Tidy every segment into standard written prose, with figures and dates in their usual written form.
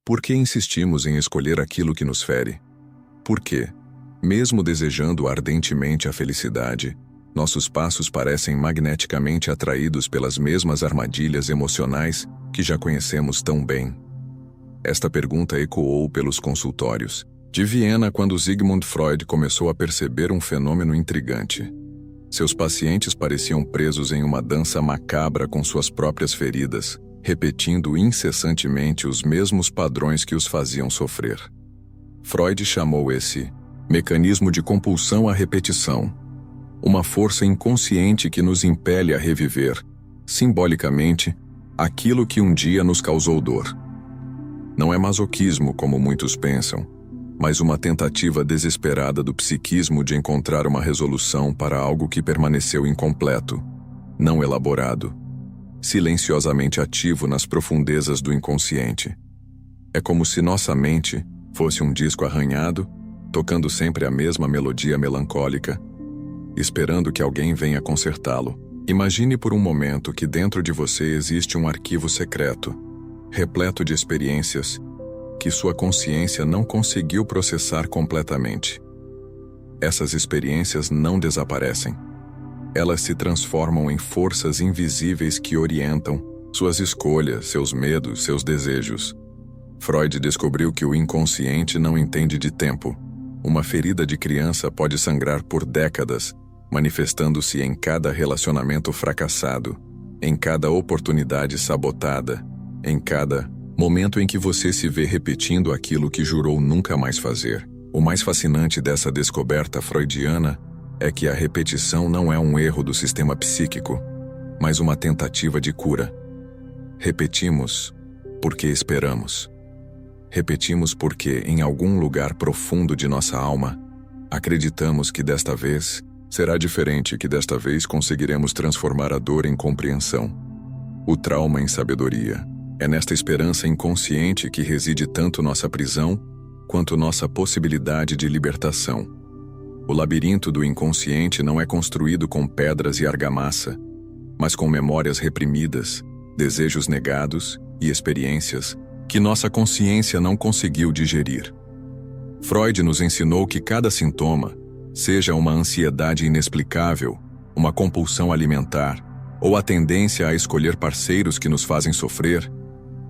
Por que insistimos em escolher aquilo que nos fere? Por que, mesmo desejando ardentemente a felicidade, nossos passos parecem magneticamente atraídos pelas mesmas armadilhas emocionais que já conhecemos tão bem? Esta pergunta ecoou pelos consultórios de Viena quando Sigmund Freud começou a perceber um fenômeno intrigante. Seus pacientes pareciam presos em uma dança macabra com suas próprias feridas, repetindo incessantemente os mesmos padrões que os faziam sofrer. Freud chamou esse mecanismo de compulsão à repetição, uma força inconsciente que nos impele a reviver, simbolicamente, aquilo que um dia nos causou dor. Não é masoquismo, como muitos pensam, mas uma tentativa desesperada do psiquismo de encontrar uma resolução para algo que permaneceu incompleto, não elaborado, silenciosamente ativo nas profundezas do inconsciente. É como se nossa mente fosse um disco arranhado, tocando sempre a mesma melodia melancólica, esperando que alguém venha consertá-lo. Imagine por um momento que dentro de você existe um arquivo secreto, repleto de experiências que sua consciência não conseguiu processar completamente. Essas experiências não desaparecem. Elas se transformam em forças invisíveis que orientam suas escolhas, seus medos, seus desejos. Freud descobriu que o inconsciente não entende de tempo. Uma ferida de criança pode sangrar por décadas, manifestando-se em cada relacionamento fracassado, em cada oportunidade sabotada, em cada momento em que você se vê repetindo aquilo que jurou nunca mais fazer. O mais fascinante dessa descoberta freudiana é que a repetição não é um erro do sistema psíquico, mas uma tentativa de cura. Repetimos porque esperamos. Repetimos porque, em algum lugar profundo de nossa alma, acreditamos que desta vez será diferente, que desta vez conseguiremos transformar a dor em compreensão, o trauma em sabedoria. É nesta esperança inconsciente que reside tanto nossa prisão quanto nossa possibilidade de libertação. O labirinto do inconsciente não é construído com pedras e argamassa, mas com memórias reprimidas, desejos negados e experiências que nossa consciência não conseguiu digerir. Freud nos ensinou que cada sintoma, seja uma ansiedade inexplicável, uma compulsão alimentar ou a tendência a escolher parceiros que nos fazem sofrer,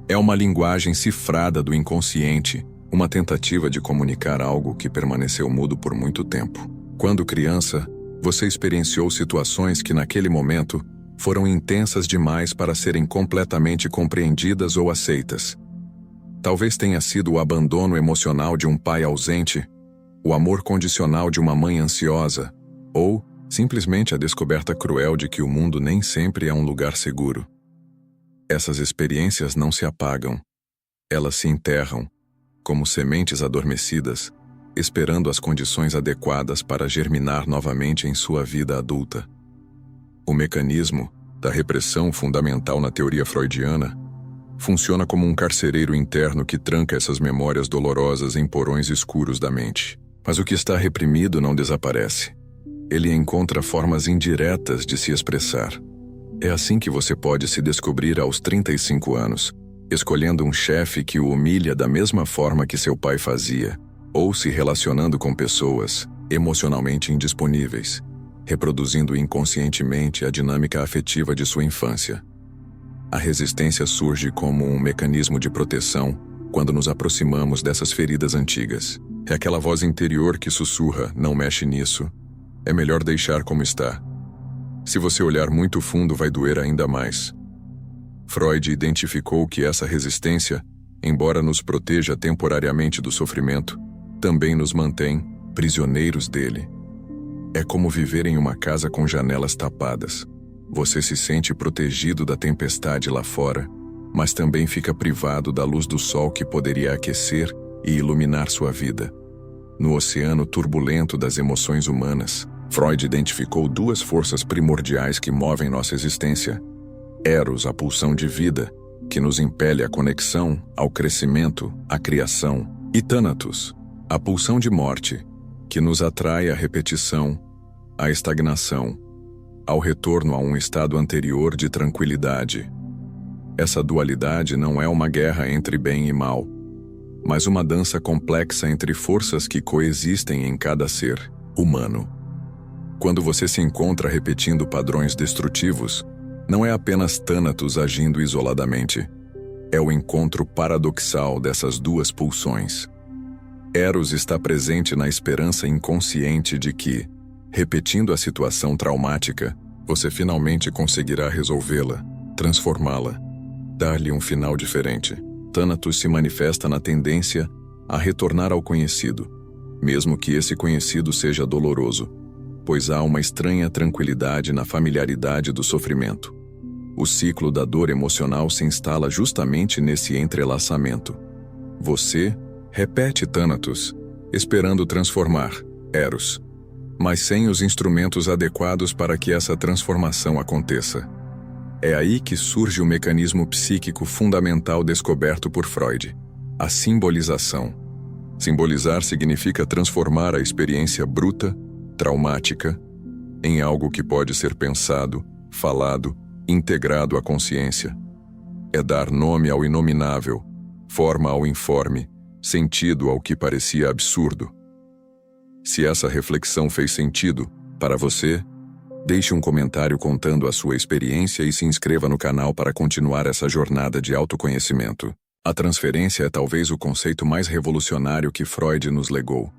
é uma linguagem cifrada do inconsciente, uma tentativa de comunicar algo que permaneceu mudo por muito tempo. Quando criança, você experienciou situações que naquele momento foram intensas demais para serem completamente compreendidas ou aceitas. Talvez tenha sido o abandono emocional de um pai ausente, o amor condicional de uma mãe ansiosa, ou simplesmente a descoberta cruel de que o mundo nem sempre é um lugar seguro. Essas experiências não se apagam. Elas se enterram, como sementes adormecidas, esperando as condições adequadas para germinar novamente em sua vida adulta. O mecanismo da repressão fundamental na teoria freudiana funciona como um carcereiro interno que tranca essas memórias dolorosas em porões escuros da mente. Mas o que está reprimido não desaparece. Ele encontra formas indiretas de se expressar. É assim que você pode se descobrir aos 35 anos, escolhendo um chefe que o humilha da mesma forma que seu pai fazia, ou se relacionando com pessoas emocionalmente indisponíveis, reproduzindo inconscientemente a dinâmica afetiva de sua infância. A resistência surge como um mecanismo de proteção quando nos aproximamos dessas feridas antigas. É aquela voz interior que sussurra: não mexe nisso, é melhor deixar como está. Se você olhar muito fundo, vai doer ainda mais. Freud identificou que essa resistência, embora nos proteja temporariamente do sofrimento, também nos mantém prisioneiros dele. É como viver em uma casa com janelas tapadas. Você se sente protegido da tempestade lá fora, mas também fica privado da luz do sol que poderia aquecer e iluminar sua vida. No oceano turbulento das emoções humanas, Freud identificou duas forças primordiais que movem nossa existência. Eros, a pulsão de vida, que nos impele à conexão, ao crescimento, à criação, e Thanatos, a pulsão de morte, que nos atrai à repetição, à estagnação, ao retorno a um estado anterior de tranquilidade. Essa dualidade não é uma guerra entre bem e mal, mas uma dança complexa entre forças que coexistem em cada ser humano. Quando você se encontra repetindo padrões destrutivos, não é apenas Thanatos agindo isoladamente. É o encontro paradoxal dessas duas pulsões. Eros está presente na esperança inconsciente de que, repetindo a situação traumática, você finalmente conseguirá resolvê-la, transformá-la, dar-lhe um final diferente. Thanatos se manifesta na tendência a retornar ao conhecido, mesmo que esse conhecido seja doloroso, pois há uma estranha tranquilidade na familiaridade do sofrimento. O ciclo da dor emocional se instala justamente nesse entrelaçamento. Você repete Thanatos, esperando transformar Eros, mas sem os instrumentos adequados para que essa transformação aconteça. É aí que surge o mecanismo psíquico fundamental descoberto por Freud: a simbolização. Simbolizar significa transformar a experiência bruta, traumática, em algo que pode ser pensado, falado, integrado à consciência. É dar nome ao inominável, forma ao informe, sentido ao que parecia absurdo. Se essa reflexão fez sentido para você, deixe um comentário contando a sua experiência e se inscreva no canal para continuar essa jornada de autoconhecimento. A transferência é talvez o conceito mais revolucionário que Freud nos legou.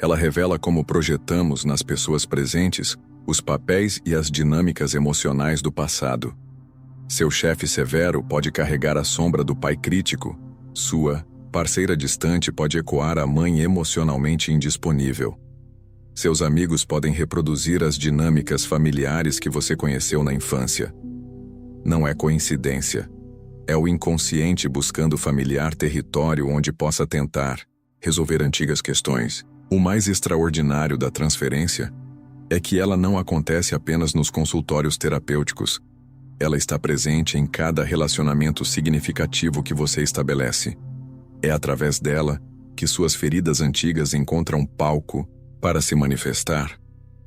Ela revela como projetamos nas pessoas presentes os papéis e as dinâmicas emocionais do passado. Seu chefe severo pode carregar a sombra do pai crítico. Sua parceira distante pode ecoar a mãe emocionalmente indisponível. Seus amigos podem reproduzir as dinâmicas familiares que você conheceu na infância. Não é coincidência. É o inconsciente buscando familiar território onde possa tentar resolver antigas questões. O mais extraordinário da transferência é que ela não acontece apenas nos consultórios terapêuticos. Ela está presente em cada relacionamento significativo que você estabelece. É através dela que suas feridas antigas encontram palco para se manifestar,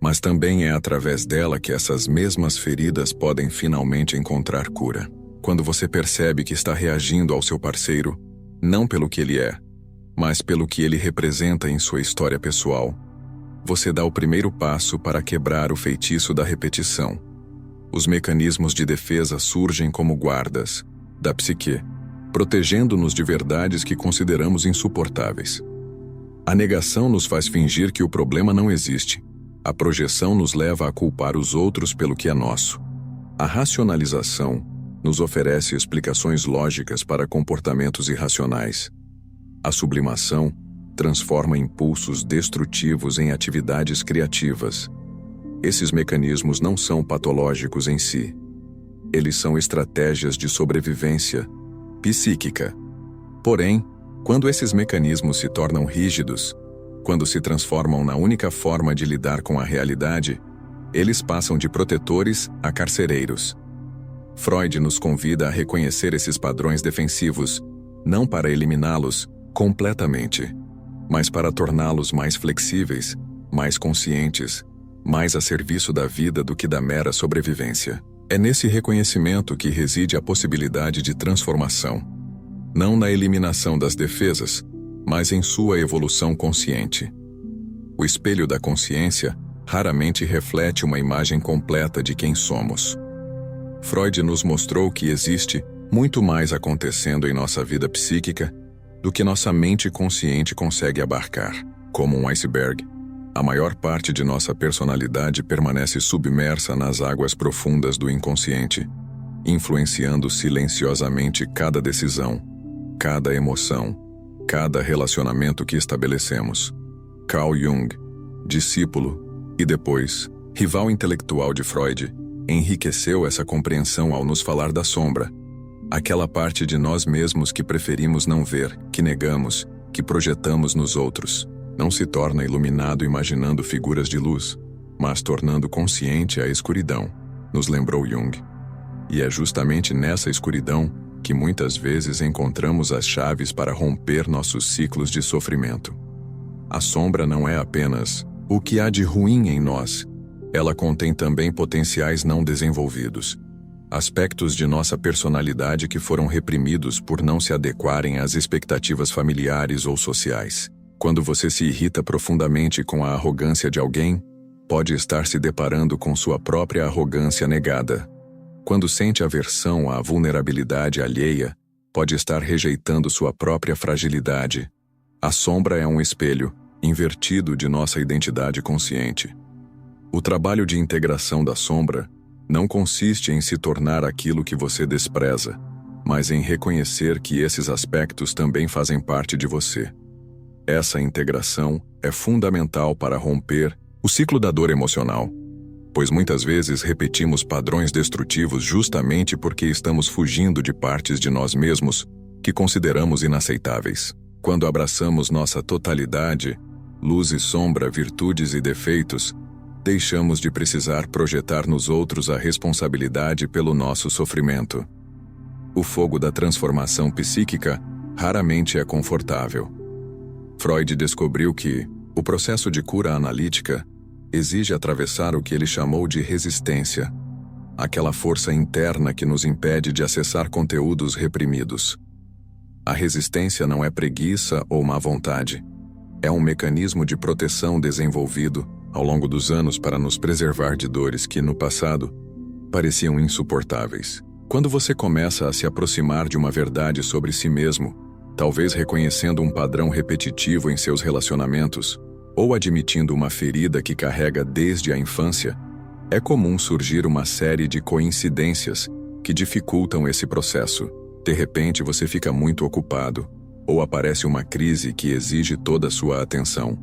mas também é através dela que essas mesmas feridas podem finalmente encontrar cura. Quando você percebe que está reagindo ao seu parceiro, não pelo que ele é, mas pelo que ele representa em sua história pessoal, você dá o primeiro passo para quebrar o feitiço da repetição. Os mecanismos de defesa surgem como guardas da psique, protegendo-nos de verdades que consideramos insuportáveis. A negação nos faz fingir que o problema não existe. A projeção nos leva a culpar os outros pelo que é nosso. A racionalização nos oferece explicações lógicas para comportamentos irracionais. A sublimação transforma impulsos destrutivos em atividades criativas. Esses mecanismos não são patológicos em si. Eles são estratégias de sobrevivência psíquica. Porém, quando esses mecanismos se tornam rígidos, quando se transformam na única forma de lidar com a realidade, eles passam de protetores a carcereiros. Freud nos convida a reconhecer esses padrões defensivos, não para eliminá-los completamente, mas para torná-los mais flexíveis, mais conscientes, mais a serviço da vida do que da mera sobrevivência. É nesse reconhecimento que reside a possibilidade de transformação, não na eliminação das defesas, mas em sua evolução consciente. O espelho da consciência raramente reflete uma imagem completa de quem somos. Freud nos mostrou que existe muito mais acontecendo em nossa vida psíquica do que nossa mente consciente consegue abarcar. Como um iceberg, a maior parte de nossa personalidade permanece submersa nas águas profundas do inconsciente, influenciando silenciosamente cada decisão, cada emoção, cada relacionamento que estabelecemos. Carl Jung, discípulo e depois rival intelectual de Freud, enriqueceu essa compreensão ao nos falar da sombra, aquela parte de nós mesmos que preferimos não ver, que negamos, que projetamos nos outros. Não se torna iluminado imaginando figuras de luz, mas tornando consciente a escuridão, nos lembrou Jung. E é justamente nessa escuridão que muitas vezes encontramos as chaves para romper nossos ciclos de sofrimento. A sombra não é apenas o que há de ruim em nós, ela contém também potenciais não desenvolvidos. aspectos de nossa personalidade que foram reprimidos por não se adequarem às expectativas familiares ou sociais. Quando você se irrita profundamente com a arrogância de alguém, pode estar se deparando com sua própria arrogância negada. Quando sente aversão à vulnerabilidade alheia, pode estar rejeitando sua própria fragilidade. A sombra é um espelho invertido de nossa identidade consciente. O trabalho de integração da sombra não consiste em se tornar aquilo que você despreza, mas em reconhecer que esses aspectos também fazem parte de você. Essa integração é fundamental para romper o ciclo da dor emocional, pois muitas vezes repetimos padrões destrutivos justamente porque estamos fugindo de partes de nós mesmos que consideramos inaceitáveis. Quando abraçamos nossa totalidade, luz e sombra, virtudes e defeitos, deixamos de precisar projetar nos outros a responsabilidade pelo nosso sofrimento. O fogo da transformação psíquica raramente é confortável. Freud descobriu que o processo de cura analítica exige atravessar o que ele chamou de resistência, aquela força interna que nos impede de acessar conteúdos reprimidos. A resistência não é preguiça ou má vontade. É um mecanismo de proteção desenvolvido ao longo dos anos para nos preservar de dores que, no passado, pareciam insuportáveis. Quando você começa a se aproximar de uma verdade sobre si mesmo, talvez reconhecendo um padrão repetitivo em seus relacionamentos, ou admitindo uma ferida que carrega desde a infância, é comum surgir uma série de coincidências que dificultam esse processo. De repente, você fica muito ocupado, ou aparece uma crise que exige toda a sua atenção,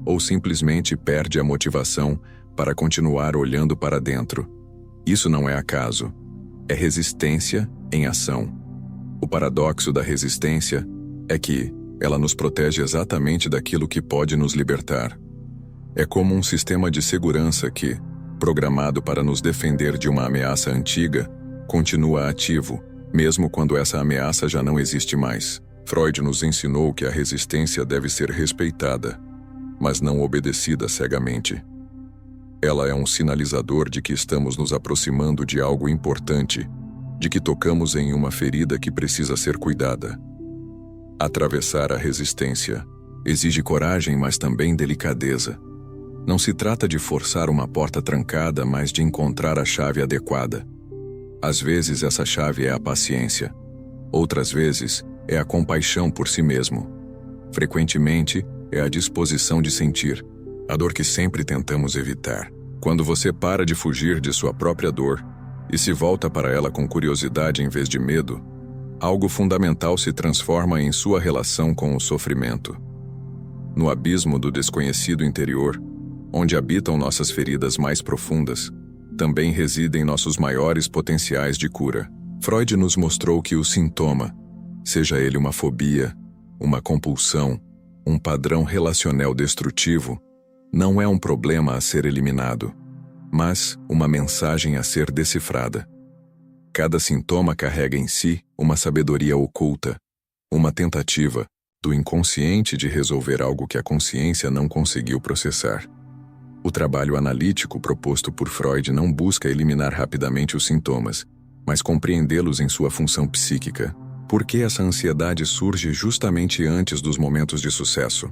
ou simplesmente perde a motivação para continuar olhando para dentro. Isso não é acaso. É resistência em ação. O paradoxo da resistência é que ela nos protege exatamente daquilo que pode nos libertar. É como um sistema de segurança que, programado para nos defender de uma ameaça antiga, continua ativo, mesmo quando essa ameaça já não existe mais. Freud nos ensinou que a resistência deve ser respeitada, mas não obedecida cegamente. Ela é um sinalizador de que estamos nos aproximando de algo importante, de que tocamos em uma ferida que precisa ser cuidada. Atravessar a resistência exige coragem, mas também delicadeza. Não se trata de forçar uma porta trancada, mas de encontrar a chave adequada. Às vezes essa chave é a paciência. Outras vezes é a compaixão por si mesmo. Frequentemente é a disposição de sentir, a dor que sempre tentamos evitar. Quando você para de fugir de sua própria dor e se volta para ela com curiosidade em vez de medo, algo fundamental se transforma em sua relação com o sofrimento. No abismo do desconhecido interior, onde habitam nossas feridas mais profundas, também residem nossos maiores potenciais de cura. Freud nos mostrou que o sintoma, seja ele uma fobia, uma compulsão, um padrão relacional destrutivo, não é um problema a ser eliminado, mas uma mensagem a ser decifrada. Cada sintoma carrega em si uma sabedoria oculta, uma tentativa do inconsciente de resolver algo que a consciência não conseguiu processar. O trabalho analítico proposto por Freud não busca eliminar rapidamente os sintomas, mas compreendê-los em sua função psíquica. Por que essa ansiedade surge justamente antes dos momentos de sucesso?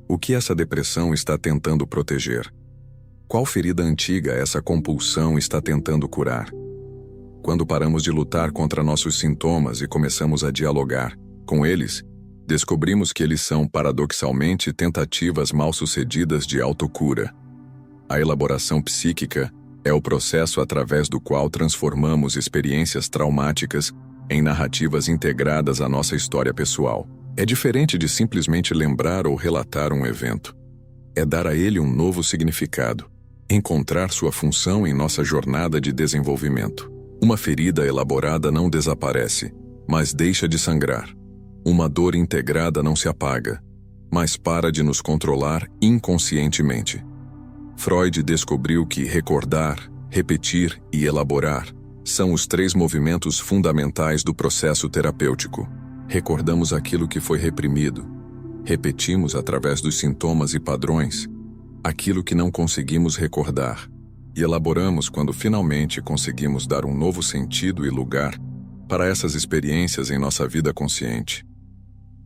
O que essa depressão está tentando proteger? Qual ferida antiga essa compulsão está tentando curar? Quando paramos de lutar contra nossos sintomas e começamos a dialogar com eles, descobrimos que eles são, paradoxalmente, tentativas mal-sucedidas de autocura. A elaboração psíquica é o processo através do qual transformamos experiências traumáticas em narrativas integradas à nossa história pessoal. É diferente de simplesmente lembrar ou relatar um evento. É dar a ele um novo significado, encontrar sua função em nossa jornada de desenvolvimento. Uma ferida elaborada não desaparece, mas deixa de sangrar. Uma dor integrada não se apaga, mas para de nos controlar inconscientemente. Freud descobriu que recordar, repetir e elaborar são os 3 movimentos fundamentais do processo terapêutico. Recordamos aquilo que foi reprimido. Repetimos através dos sintomas e padrões aquilo que não conseguimos recordar. e elaboramos quando finalmente conseguimos dar um novo sentido e lugar para essas experiências em nossa vida consciente.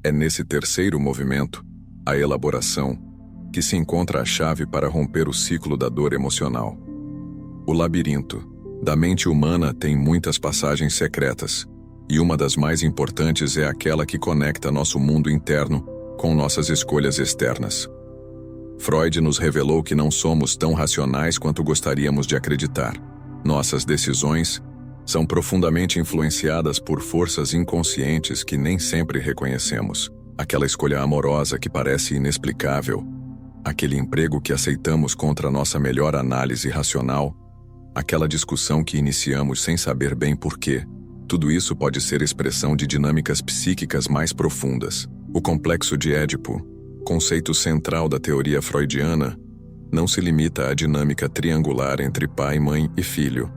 É nesse terceiro movimento, a elaboração, que se encontra a chave para romper o ciclo da dor emocional. O labirinto da mente humana tem muitas passagens secretas, e uma das mais importantes é aquela que conecta nosso mundo interno com nossas escolhas externas. Freud nos revelou que não somos tão racionais quanto gostaríamos de acreditar. Nossas decisões são profundamente influenciadas por forças inconscientes que nem sempre reconhecemos. Aquela escolha amorosa que parece inexplicável, aquele emprego que aceitamos contra nossa melhor análise racional, aquela discussão que iniciamos sem saber bem porquê. Tudo isso pode ser expressão de dinâmicas psíquicas mais profundas. O complexo de Édipo, conceito central da teoria freudiana, não se limita à dinâmica triangular entre pai, mãe e filho.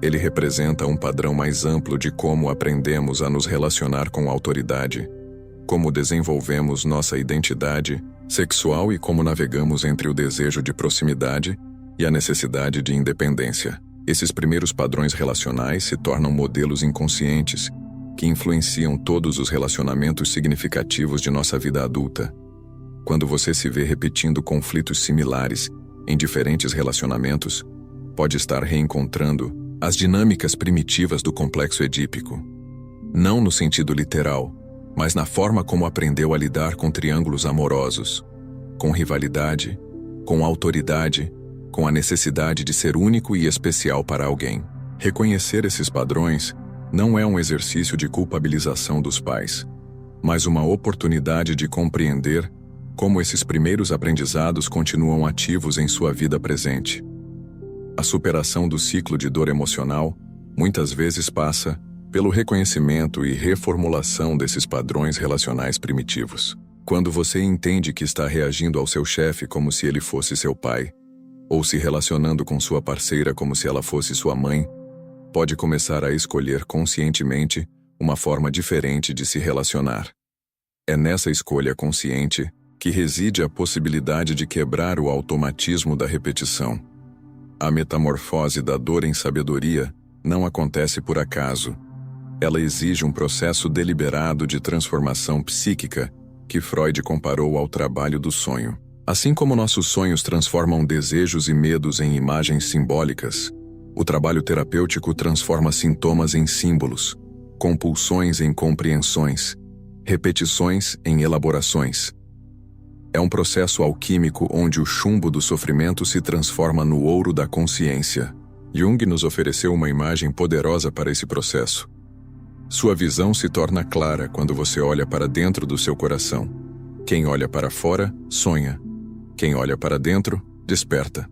Ele representa um padrão mais amplo de como aprendemos a nos relacionar com a autoridade, como desenvolvemos nossa identidade sexual e como navegamos entre o desejo de proximidade e a necessidade de independência. Esses primeiros padrões relacionais se tornam modelos inconscientes que influenciam todos os relacionamentos significativos de nossa vida adulta. Quando você se vê repetindo conflitos similares em diferentes relacionamentos, pode estar reencontrando as dinâmicas primitivas do complexo edípico. Não no sentido literal, mas na forma como aprendeu a lidar com triângulos amorosos, com rivalidade, com autoridade, com a necessidade de ser único e especial para alguém. Reconhecer esses padrões não é um exercício de culpabilização dos pais, mas uma oportunidade de compreender como esses primeiros aprendizados continuam ativos em sua vida presente. A superação do ciclo de dor emocional muitas vezes passa pelo reconhecimento e reformulação desses padrões relacionais primitivos. Quando você entende que está reagindo ao seu chefe como se ele fosse seu pai, ou se relacionando com sua parceira como se ela fosse sua mãe, pode começar a escolher conscientemente uma forma diferente de se relacionar. É nessa escolha consciente que reside a possibilidade de quebrar o automatismo da repetição. A metamorfose da dor em sabedoria não acontece por acaso. Ela exige um processo deliberado de transformação psíquica que Freud comparou ao trabalho do sonho. Assim como nossos sonhos transformam desejos e medos em imagens simbólicas, o trabalho terapêutico transforma sintomas em símbolos, compulsões em compreensões, repetições em elaborações. É um processo alquímico onde o chumbo do sofrimento se transforma no ouro da consciência. Jung nos ofereceu uma imagem poderosa para esse processo. Sua visão se torna clara quando você olha para dentro do seu coração. Quem olha para fora, sonha. Quem olha para dentro, desperta.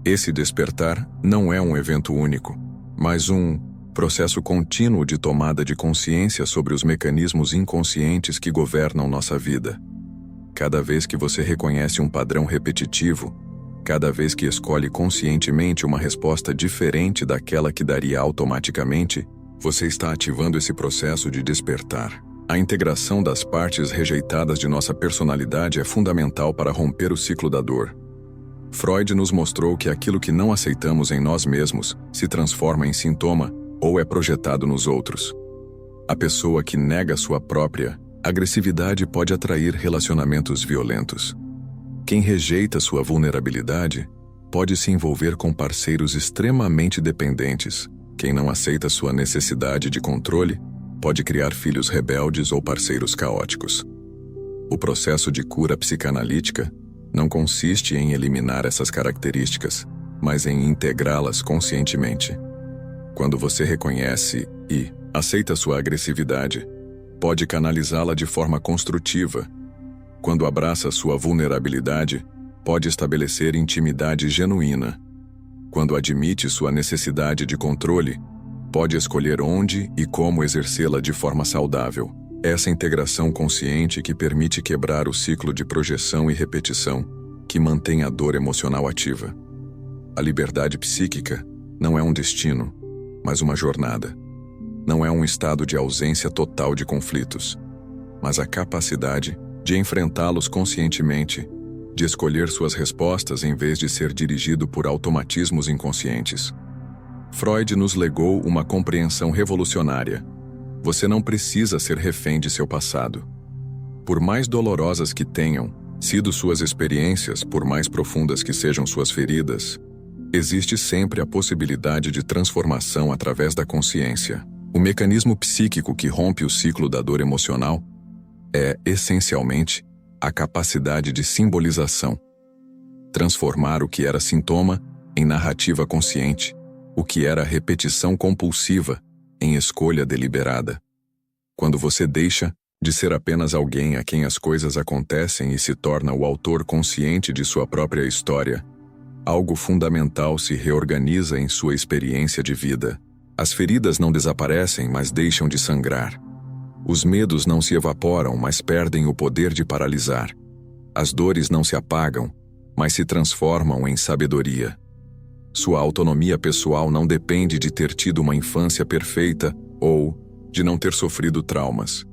Esse despertar não é um evento único, mas um processo contínuo de tomada de consciência sobre os mecanismos inconscientes que governam nossa vida. Cada vez que você reconhece um padrão repetitivo, cada vez que escolhe conscientemente uma resposta diferente daquela que daria automaticamente, você está ativando esse processo de despertar. A integração das partes rejeitadas de nossa personalidade é fundamental para romper o ciclo da dor. Freud nos mostrou que aquilo que não aceitamos em nós mesmos se transforma em sintoma ou é projetado nos outros. A pessoa que nega sua própria agressividade pode atrair relacionamentos violentos. Quem rejeita sua vulnerabilidade pode se envolver com parceiros extremamente dependentes. Quem não aceita sua necessidade de controle pode criar filhos rebeldes ou parceiros caóticos. O processo de cura psicanalítica não consiste em eliminar essas características, mas em integrá-las conscientemente. Quando você reconhece e aceita sua agressividade, pode canalizá-la de forma construtiva. Quando abraça sua vulnerabilidade, pode estabelecer intimidade genuína. Quando admite sua necessidade de controle, pode escolher onde e como exercê-la de forma saudável. Essa integração consciente que permite quebrar o ciclo de projeção e repetição que mantém a dor emocional ativa. A liberdade psíquica não é um destino, mas uma jornada. Não é um estado de ausência total de conflitos, mas a capacidade de enfrentá-los conscientemente de escolher suas respostas em vez de ser dirigido por automatismos inconscientes. Freud nos legou uma compreensão revolucionária. Você não precisa ser refém de seu passado. Por mais dolorosas que tenham sido suas experiências, por mais profundas que sejam suas feridas, existe sempre a possibilidade de transformação através da consciência. O mecanismo psíquico que rompe o ciclo da dor emocional é, essencialmente, a capacidade de simbolização. Transformar o que era sintoma em narrativa consciente, o que era repetição compulsiva em escolha deliberada. Quando você deixa de ser apenas alguém a quem as coisas acontecem e se torna o autor consciente de sua própria história, algo fundamental se reorganiza em sua experiência de vida. As feridas não desaparecem, mas deixam de sangrar. Os medos não se evaporam, mas perdem o poder de paralisar. As dores não se apagam, mas se transformam em sabedoria. Sua autonomia pessoal não depende de ter tido uma infância perfeita ou de não ter sofrido traumas.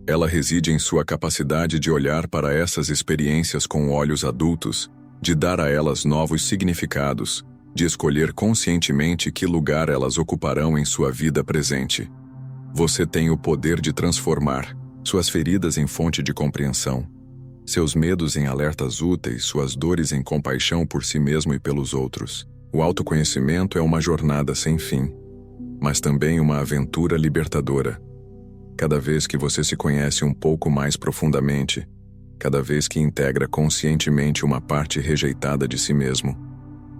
Ela reside em sua capacidade de olhar para essas experiências com olhos adultos, de dar a elas novos significados, de escolher conscientemente que lugar elas ocuparão em sua vida presente. Você tem o poder de transformar suas feridas em fonte de compreensão, seus medos em alertas úteis, suas dores em compaixão por si mesmo e pelos outros. O autoconhecimento é uma jornada sem fim, mas também uma aventura libertadora. Cada vez que você se conhece um pouco mais profundamente, cada vez que integra conscientemente uma parte rejeitada de si mesmo,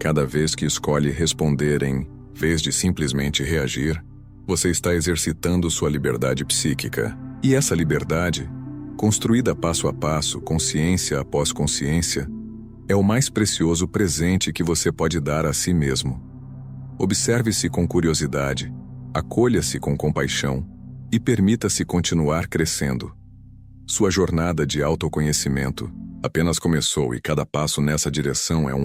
cada vez que escolhe responder em vez de simplesmente reagir, você está exercitando sua liberdade psíquica. E essa liberdade, construída passo a passo, consciência após consciência, é o mais precioso presente que você pode dar a si mesmo. Observe-se com curiosidade, acolha-se com compaixão e permita-se continuar crescendo. Sua jornada de autoconhecimento apenas começou e cada passo nessa direção é um